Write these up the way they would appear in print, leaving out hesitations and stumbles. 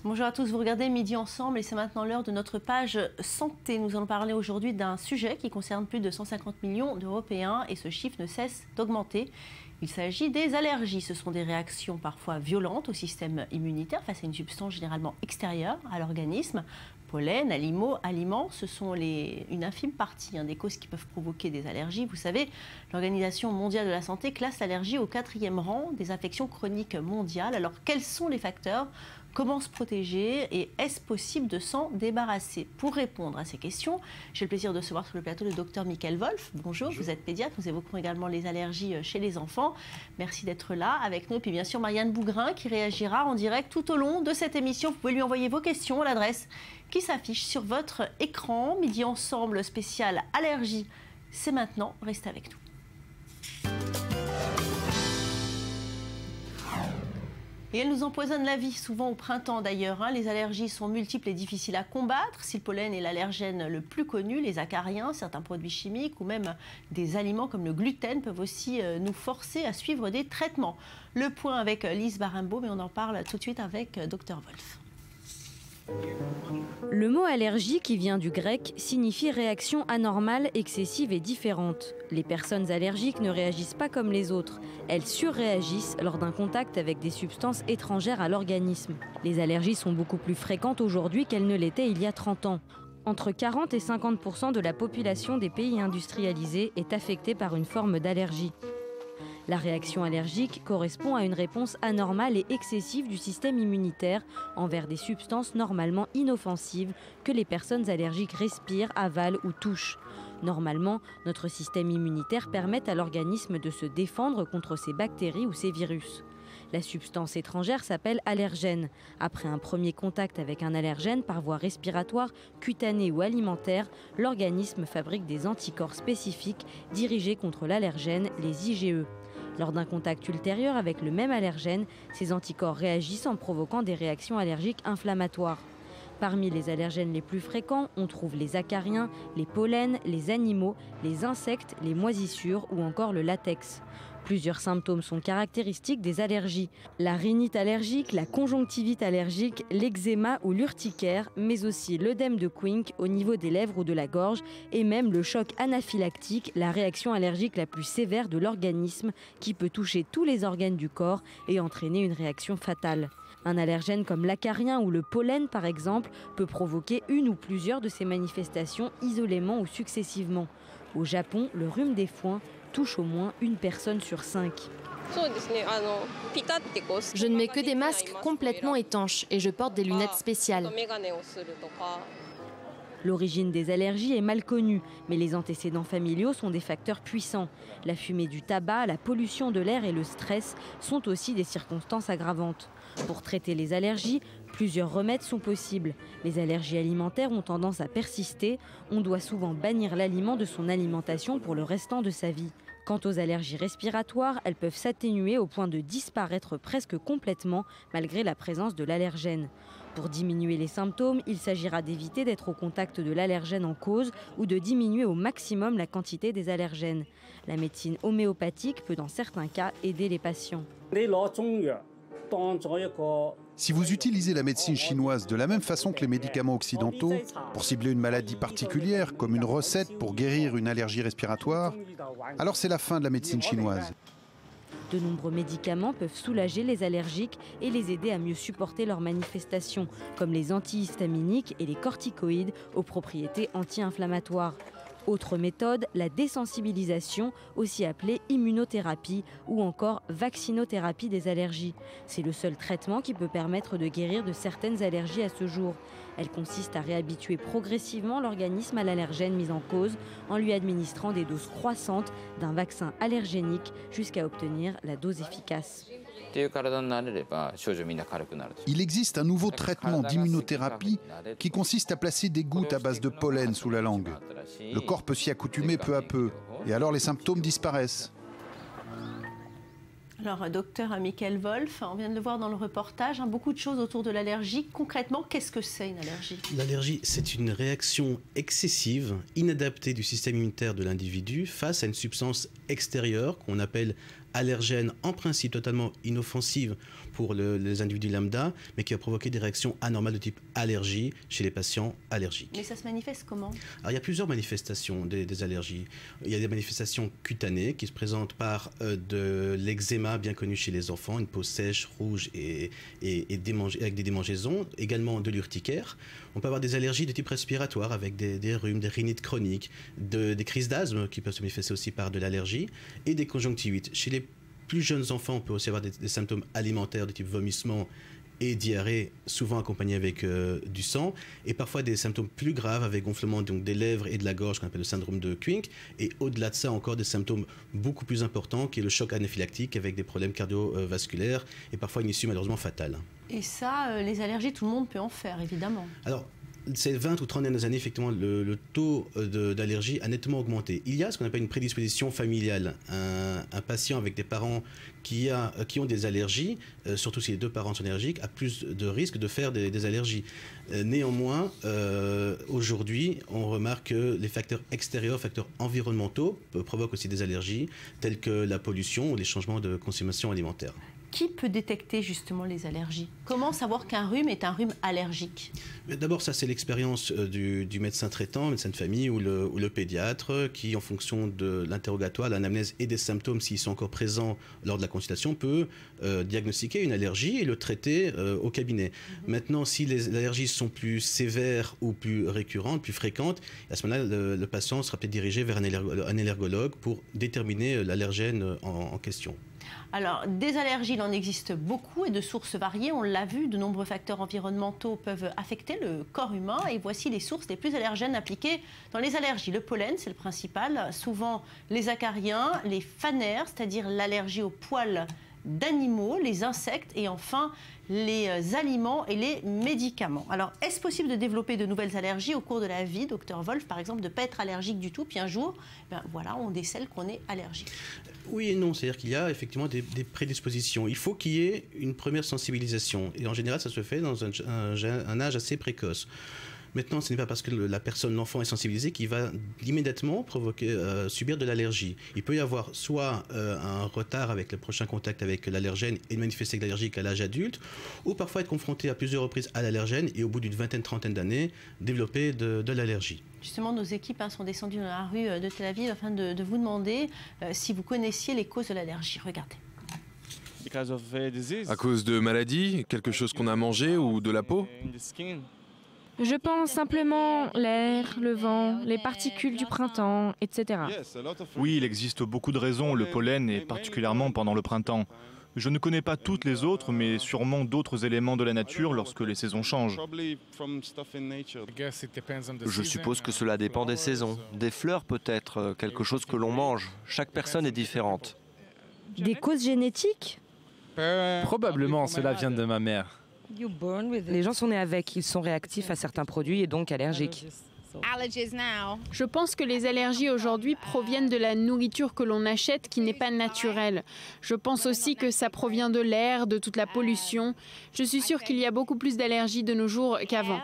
Bonjour à tous, vous regardez Midi Ensemble et c'est maintenant l'heure de notre page santé. Nous allons parler aujourd'hui d'un sujet qui concerne plus de 150 millions d'Européens et ce chiffre ne cesse d'augmenter. Il s'agit des allergies. Ce sont des réactions parfois violentes au système immunitaire face à une substance généralement extérieure à l'organisme. Pollen, aliments, ce sont une infime partie des causes qui peuvent provoquer des allergies. Vous savez, l'Organisation mondiale de la santé classe l'allergie au 4e rang des affections chroniques mondiales. Alors, quels sont les facteurs ? Comment se protéger et est-ce possible de s'en débarrasser? Pour répondre à ces questions, j'ai le plaisir de recevoir sur le plateau le docteur Michael Wolf. Bonjour, vous êtes pédiatre, nous évoquerons également les allergies chez les enfants. Merci d'être là avec nous. Et puis bien sûr, Marianne Bougrain qui réagira en direct tout au long de cette émission. Vous pouvez lui envoyer vos questions à l'adresse qui s'affiche sur votre écran. Midi Ensemble spécial allergie, c'est maintenant. Restez avec nous. Et elles nous empoisonnent la vie, souvent au printemps d'ailleurs. Les allergies sont multiples et difficiles à combattre. Si le pollen est l'allergène le plus connu, les acariens, certains produits chimiques ou même des aliments comme le gluten peuvent aussi nous forcer à suivre des traitements. Le point avec Lise Barimbaud, mais on en parle tout de suite avec Dr Wolf. Le mot allergie, qui vient du grec, signifie réaction anormale, excessive et différente. Les personnes allergiques ne réagissent pas comme les autres. Elles surréagissent lors d'un contact avec des substances étrangères à l'organisme. Les allergies sont beaucoup plus fréquentes aujourd'hui qu'elles ne l'étaient il y a 30 ans. Entre 40 et 50% de la population des pays industrialisés est affectée par une forme d'allergie. La réaction allergique correspond à une réponse anormale et excessive du système immunitaire envers des substances normalement inoffensives que les personnes allergiques respirent, avalent ou touchent. Normalement, notre système immunitaire permet à l'organisme de se défendre contre ces bactéries ou ces virus. La substance étrangère s'appelle allergène. Après un premier contact avec un allergène par voie respiratoire, cutanée ou alimentaire, l'organisme fabrique des anticorps spécifiques dirigés contre l'allergène, les IgE. Lors d'un contact ultérieur avec le même allergène, ces anticorps réagissent en provoquant des réactions allergiques inflammatoires. Parmi les allergènes les plus fréquents, on trouve les acariens, les pollens, les animaux, les insectes, les moisissures ou encore le latex. Plusieurs symptômes sont caractéristiques des allergies. La rhinite allergique, la conjonctivite allergique, l'eczéma ou l'urticaire, mais aussi l'œdème de Quincke au niveau des lèvres ou de la gorge, et même le choc anaphylactique, la réaction allergique la plus sévère de l'organisme, qui peut toucher tous les organes du corps et entraîner une réaction fatale. Un allergène comme l'acarien ou le pollen, par exemple, peut provoquer une ou plusieurs de ces manifestations isolément ou successivement. Au Japon, le rhume des foins touche au moins une personne sur 5. Je ne mets que des masques complètement étanches et je porte des lunettes spéciales. L'origine des allergies est mal connue, mais les antécédents familiaux sont des facteurs puissants. La fumée du tabac, la pollution de l'air et le stress sont aussi des circonstances aggravantes. Pour traiter les allergies, plusieurs remèdes sont possibles. Les allergies alimentaires ont tendance à persister. On doit souvent bannir l'aliment de son alimentation pour le restant de sa vie. Quant aux allergies respiratoires, elles peuvent s'atténuer au point de disparaître presque complètement malgré la présence de l'allergène. Pour diminuer les symptômes, il s'agira d'éviter d'être au contact de l'allergène en cause ou de diminuer au maximum la quantité des allergènes. La médecine homéopathique peut dans certains cas aider les patients. Si vous utilisez la médecine chinoise de la même façon que les médicaments occidentaux, pour cibler une maladie particulière, comme une recette pour guérir une allergie respiratoire, alors c'est la fin de la médecine chinoise. De nombreux médicaments peuvent soulager les allergiques et les aider à mieux supporter leurs manifestations, comme les antihistaminiques et les corticoïdes aux propriétés anti-inflammatoires. Autre méthode, la désensibilisation, aussi appelée immunothérapie ou encore vaccinothérapie des allergies. C'est le seul traitement qui peut permettre de guérir de certaines allergies à ce jour. Elle consiste à réhabituer progressivement l'organisme à l'allergène mis en cause en lui administrant des doses croissantes d'un vaccin allergénique jusqu'à obtenir la dose efficace. Il existe un nouveau traitement d'immunothérapie qui consiste à placer des gouttes à base de pollen sous la langue. Le corps peut s'y accoutumer peu à peu, et alors les symptômes disparaissent. Alors, docteur Michael Wolf, on vient de le voir dans le reportage, beaucoup de choses autour de l'allergie. Concrètement, qu'est-ce que c'est une allergie? L'allergie, c'est une réaction excessive, inadaptée du système immunitaire de l'individu face à une substance extérieure qu'on appelle allergène, en principe totalement inoffensive pour les individus lambda, mais qui va provoquer des réactions anormales de type allergie chez les patients allergiques. Mais ça se manifeste comment? Alors, il y a plusieurs manifestations des allergies. Il y a des manifestations cutanées qui se présentent par de l'eczéma bien connu chez les enfants, une peau sèche, rouge et avec des démangeaisons, également de l'urticaire. On peut avoir des allergies de type respiratoire avec des rhumes, des rhinites chroniques, des crises d'asthme qui peuvent se manifester aussi par de l'allergie et des conjonctivites. Chez les plus jeunes enfants, on peut aussi avoir des symptômes alimentaires de type vomissement et diarrhée, souvent accompagnés avec du sang, et parfois des symptômes plus graves avec gonflement donc, des lèvres et de la gorge qu'on appelle le syndrome de Quink, et au-delà de ça encore des symptômes beaucoup plus importants qui est le choc anaphylactique avec des problèmes cardiovasculaires et parfois une issue malheureusement fatale. Et ça, les allergies, tout le monde peut en faire, évidemment. Alors, ces 20 ou 30 dernières années, effectivement, le taux d'allergie a nettement augmenté. Il y a ce qu'on appelle une prédisposition familiale. Un patient avec des parents qui ont des allergies, surtout si les deux parents sont allergiques, a plus de risques de faire des allergies. Néanmoins, aujourd'hui, on remarque que les facteurs extérieurs, facteurs environnementaux, provoquent aussi des allergies, telles que la pollution ou les changements de consommation alimentaire. Qui peut détecter justement les allergies? Comment savoir qu'un rhume est un rhume allergique? D'abord, ça c'est l'expérience du médecin traitant, médecin de famille ou le pédiatre qui, en fonction de l'interrogatoire, l'anamnèse et des symptômes, s'ils sont encore présents lors de la consultation, peut diagnostiquer une allergie et le traiter au cabinet. Maintenant, si les allergies sont plus sévères ou plus récurrentes, plus fréquentes, à ce moment-là, le patient sera peut-être dirigé vers un allergologue pour déterminer l'allergène en question. Alors, des allergies, il en existe beaucoup et de sources variées. On l'a vu, de nombreux facteurs environnementaux peuvent affecter le corps humain. Et voici les sources les plus allergènes appliquées dans les allergies. Le pollen, c'est le principal. Souvent, les acariens, les phanères, c'est-à-dire l'allergie aux poils d'animaux, les insectes et enfin les aliments et les médicaments. Alors, est-ce possible de développer de nouvelles allergies au cours de la vie, docteur Wolf, par exemple, de ne pas être allergique du tout, puis un jour, voilà, on décèle qu'on est allergique? Oui et non, c'est-à-dire qu'il y a effectivement des prédispositions. Il faut qu'il y ait une première sensibilisation. Et en général, ça se fait dans un âge assez précoce. Maintenant, ce n'est pas parce que l'enfant est sensibilisé qu'il va immédiatement subir de l'allergie. Il peut y avoir soit un retard avec le prochain contact avec l'allergène et manifester l'allergie qu'à l'âge adulte, ou parfois être confronté à plusieurs reprises à l'allergène et au bout d'une vingtaine, trentaine d'années, développer de l'allergie. Justement, nos équipes sont descendues dans la rue de Tel Aviv afin de vous demander si vous connaissiez les causes de l'allergie. Regardez. À cause de maladies, quelque chose qu'on a mangé ou de la peau? Je pense simplement l'air, le vent, les particules du printemps, etc. Oui, il existe beaucoup de raisons, le pollen et particulièrement pendant le printemps. Je ne connais pas toutes les autres, mais sûrement d'autres éléments de la nature lorsque les saisons changent. Je suppose que cela dépend des saisons. Des fleurs peut-être, quelque chose que l'on mange. Chaque personne est différente. Des causes génétiques? Probablement, cela vient de ma mère. Les gens sont nés avec, ils sont réactifs à certains produits et donc allergiques. Je pense que les allergies aujourd'hui proviennent de la nourriture que l'on achète qui n'est pas naturelle. Je pense aussi que ça provient de l'air, de toute la pollution. Je suis sûre qu'il y a beaucoup plus d'allergies de nos jours qu'avant.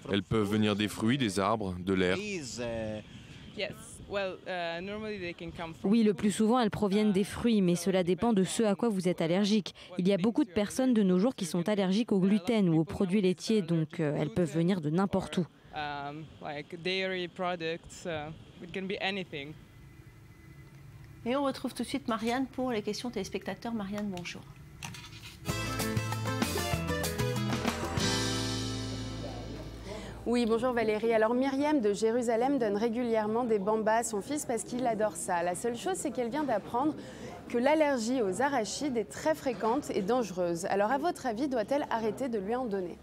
Elles peuvent venir des fruits, des arbres, de l'air. Oui, le plus souvent, elles proviennent des fruits, mais cela dépend de ce à quoi vous êtes allergique. Il y a beaucoup de personnes de nos jours qui sont allergiques au gluten ou aux produits laitiers, donc elles peuvent venir de n'importe où. Et on retrouve tout de suite Marianne pour les questions téléspectateurs. Marianne, bonjour. Oui, bonjour Valérie. Alors Myriam de Jérusalem donne régulièrement des bambas à son fils parce qu'il adore ça. La seule chose, c'est qu'elle vient d'apprendre que l'allergie aux arachides est très fréquente et dangereuse. Alors à votre avis, doit-elle arrêter de lui en donner ?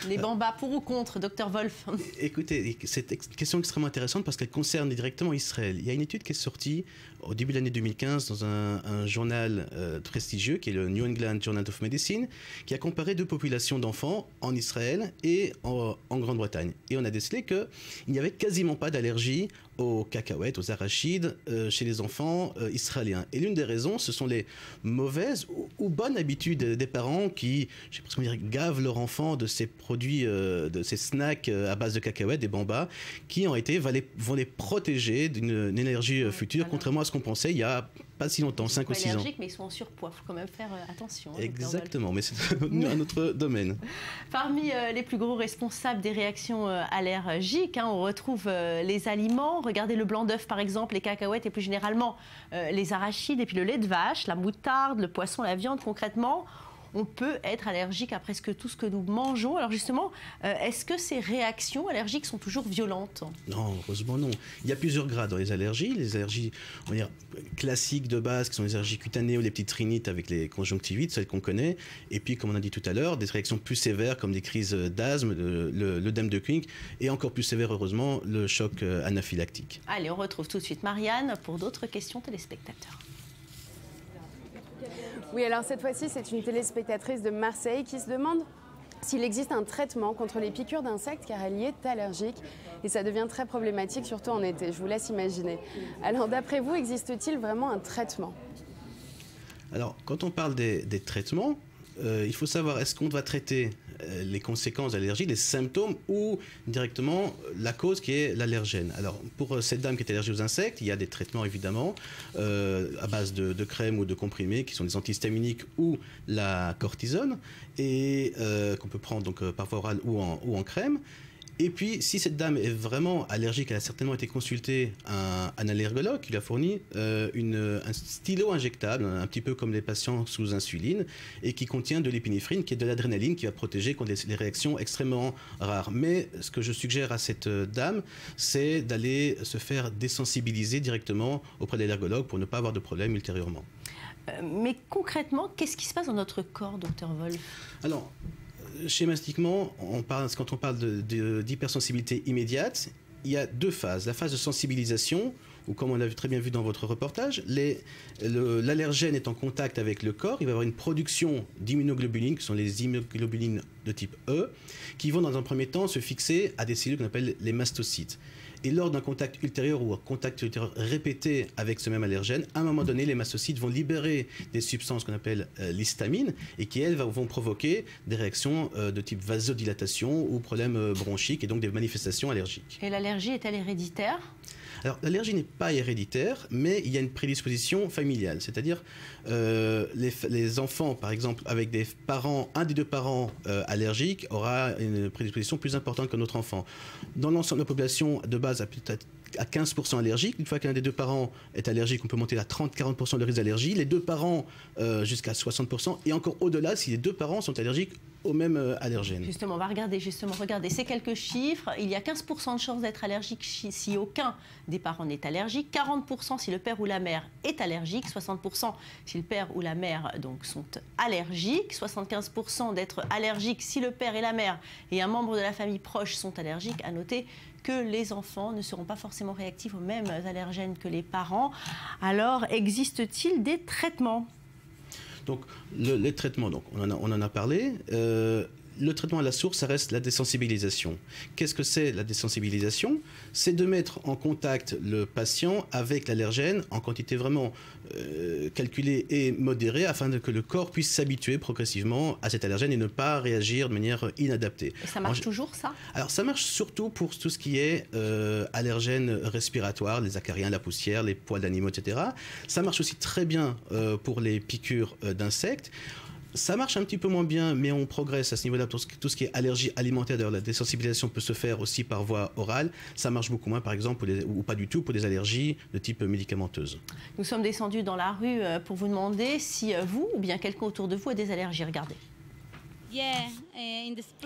Les bambas, pour ou contre, docteur Wolf? Écoutez, c'est une question extrêmement intéressante parce qu'elle concerne directement Israël. Il y a une étude qui est sortie au début de l'année 2015 dans un journal prestigieux qui est le New England Journal of Medicine, qui a comparé deux populations d'enfants en Israël et en Grande-Bretagne. Et on a décelé qu'il n'y avait quasiment pas d'allergie aux cacahuètes, aux arachides chez les enfants israéliens. Et l'une des raisons, ce sont les mauvaises ou bonnes habitudes des parents qui, je sais pas comment dire, gavent leur enfant de ces produits, de ces snacks à base de cacahuètes, des bambas, qui en réalité vont les protéger d'une énergie future, contrairement à ce qu'on pensait il y a pas si longtemps, 5 ou 6 ans. Ils sont allergiques, mais ils sont en surpoids. Il faut quand même faire attention. Exactement, mais c'est un autre domaine. Parmi les plus gros responsables des réactions allergiques, on retrouve les aliments. Regardez le blanc d'œuf, par exemple, les cacahuètes et plus généralement les arachides et puis le lait de vache, la moutarde, le poisson, la viande. Concrètement, on peut être allergique à presque tout ce que nous mangeons. Alors justement, est-ce que ces réactions allergiques sont toujours violentes? Non, heureusement non. Il y a plusieurs grades dans les allergies. Les allergies, on va dire, classiques de base, qui sont les allergies cutanées ou les petites rhinites avec les conjonctivites, celles qu'on connaît. Et puis, comme on a dit tout à l'heure, des réactions plus sévères comme des crises d'asthme, l'œdème de Kling, et encore plus sévère, heureusement, le choc anaphylactique. Allez, on retrouve tout de suite Marianne pour d'autres questions téléspectateurs. Oui, alors cette fois-ci, c'est une téléspectatrice de Marseille qui se demande s'il existe un traitement contre les piqûres d'insectes car elle y est allergique et ça devient très problématique, surtout en été. Je vous laisse imaginer. Alors d'après vous, existe-t-il vraiment un traitement? Alors, quand on parle des traitements, il faut savoir, est-ce qu'on doit traiter les conséquences de l'allergie, les symptômes ou directement la cause qui est l'allergène. Alors, pour cette dame qui est allergique aux insectes, il y a des traitements évidemment à base de crème ou de comprimés qui sont des antihistaminiques ou la cortisone et qu'on peut prendre donc par voie orale ou en crème. Et puis, si cette dame est vraiment allergique, elle a certainement été consultée un allergologue qui lui a fourni un stylo injectable, un petit peu comme les patients sous insuline, et qui contient de l'épinéphrine, qui est de l'adrénaline, qui va protéger contre les réactions extrêmement rares. Mais ce que je suggère à cette dame, c'est d'aller se faire désensibiliser directement auprès de l'allergologue pour ne pas avoir de problème ultérieurement. Mais concrètement, qu'est-ce qui se passe dans notre corps, docteur Wolf? Alors, schématiquement, quand on parle d'hypersensibilité immédiate, il y a deux phases. La phase de sensibilisation, où comme on l'a très bien vu dans votre reportage, l'allergène est en contact avec le corps, il va y avoir une production d'immunoglobulines, qui sont les immunoglobulines de type E, qui vont dans un premier temps se fixer à des cellules qu'on appelle les mastocytes. Et lors d'un contact ultérieur ou un contact ultérieur répété avec ce même allergène, à un moment donné, les mastocytes vont libérer des substances qu'on appelle l'histamine et qui, elles, vont provoquer des réactions de type vasodilatation ou problèmes bronchiques et donc des manifestations allergiques. Et l'allergie est-elle héréditaire ? Alors, l'allergie n'est pas héréditaire, mais il y a une prédisposition familiale. C'est-à-dire, les enfants, par exemple, avec des parents, un des deux parents allergiques aura une prédisposition plus importante que notre enfant. Dans l'ensemble de la population, de base, peut-être à 15% allergiques. Une fois qu'un des deux parents est allergique, on peut monter à 30-40% de risque d'allergie. Les deux parents jusqu'à 60%. Et encore au-delà, si les deux parents sont allergiques au même allergène. Justement, on va regarder ces quelques chiffres. Il y a 15% de chances d'être allergique si aucun des parents n'est allergique, 40% si le père ou la mère est allergique, 60% si le père ou la mère donc, sont allergiques, 75% d'être allergique si le père et la mère et un membre de la famille proche sont allergiques. À noter que les enfants ne seront pas forcément réactifs aux mêmes allergènes que les parents. Alors, existe-t-il des traitements ? Donc, les traitements, donc, on en a parlé. Le traitement à la source, ça reste la désensibilisation. Qu'est-ce que c'est la désensibilisation? C'est de mettre en contact le patient avec l'allergène en quantité vraiment calculée et modérée afin que le corps puisse s'habituer progressivement à cet allergène et ne pas réagir de manière inadaptée. Et ça marche toujours, ça? Alors, ça marche surtout pour tout ce qui est allergènes respiratoires, les acariens, la poussière, les poils d'animaux, etc. Ça marche aussi très bien pour les piqûres d'insectes. Ça marche un petit peu moins bien, mais on progresse à ce niveau-là. Tout ce qui est allergie alimentaire, d'ailleurs, la désensibilisation peut se faire aussi par voie orale. Ça marche beaucoup moins, par exemple, ou pas du tout, pour des allergies de type médicamenteuse. Nous sommes descendus dans la rue pour vous demander si vous ou bien quelqu'un autour de vous a des allergies. Regardez.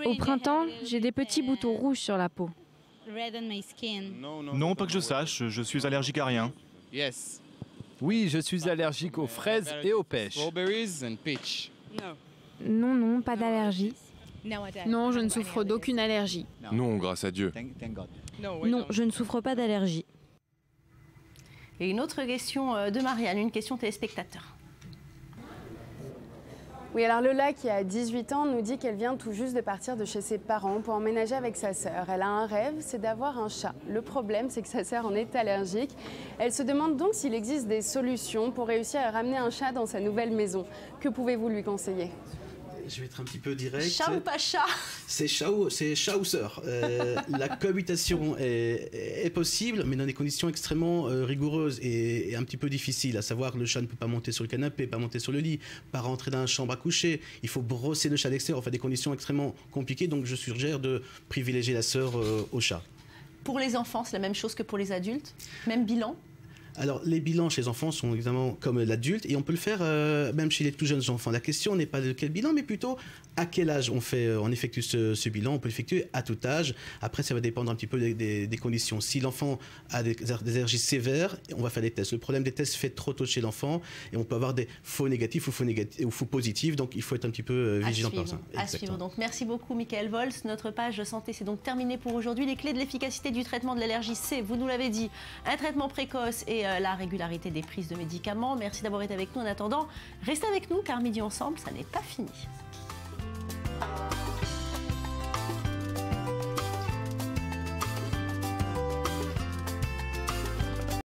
Au printemps, j'ai des petits boutons rouges sur la peau. Non, pas que je sache, je suis allergique à rien. Oui, je suis allergique aux fraises et aux pêches. Non, pas d'allergie. Non, je ne souffre d'aucune allergie. Non, grâce à Dieu. Non, je ne souffre pas d'allergie. Et une autre question de Marianne, une question téléspectateur. Oui, alors Lola, qui a 18 ans, nous dit qu'elle vient tout juste de partir de chez ses parents pour emménager avec sa sœur. Elle a un rêve, c'est d'avoir un chat. Le problème, c'est que sa sœur en est allergique. Elle se demande donc s'il existe des solutions pour réussir à ramener un chat dans sa nouvelle maison. Que pouvez-vous lui conseiller ? Je vais être un petit peu direct. Chat ou pas chat ? C'est chat ou sœur. La cohabitation est possible, mais dans des conditions extrêmement rigoureuses et un petit peu difficiles. À savoir, le chat ne peut pas monter sur le canapé, pas monter sur le lit, pas rentrer dans la chambre à coucher. Il faut brosser le chat d'extérieur. Enfin, des conditions extrêmement compliquées. Donc, je suggère de privilégier la sœur au chat. Pour les enfants, c'est la même chose que pour les adultes ? Même bilan ? Alors, les bilans chez les enfants sont évidemment comme l'adulte et on peut le faire même chez les tout jeunes enfants. La question n'est pas de quel bilan, mais plutôt à quel âge on effectue ce bilan. On peut l'effectuer à tout âge. Après, ça va dépendre un petit peu des conditions. Si l'enfant a des allergies sévères, on va faire des tests. Le problème des tests se fait trop tôt chez l'enfant et on peut avoir des faux négatifs ou faux positifs. Donc, il faut être un petit peu vigilant par ça. À suivre. Donc, merci beaucoup, Michael Vols. Notre page santé, c'est donc terminé pour aujourd'hui. Les clés de l'efficacité du traitement de l'allergie, c'est, vous nous l'avez dit, un traitement précoce et la régularité des prises de médicaments. Merci d'avoir été avec nous. En attendant, restez avec nous car Midi Ensemble, ça n'est pas fini.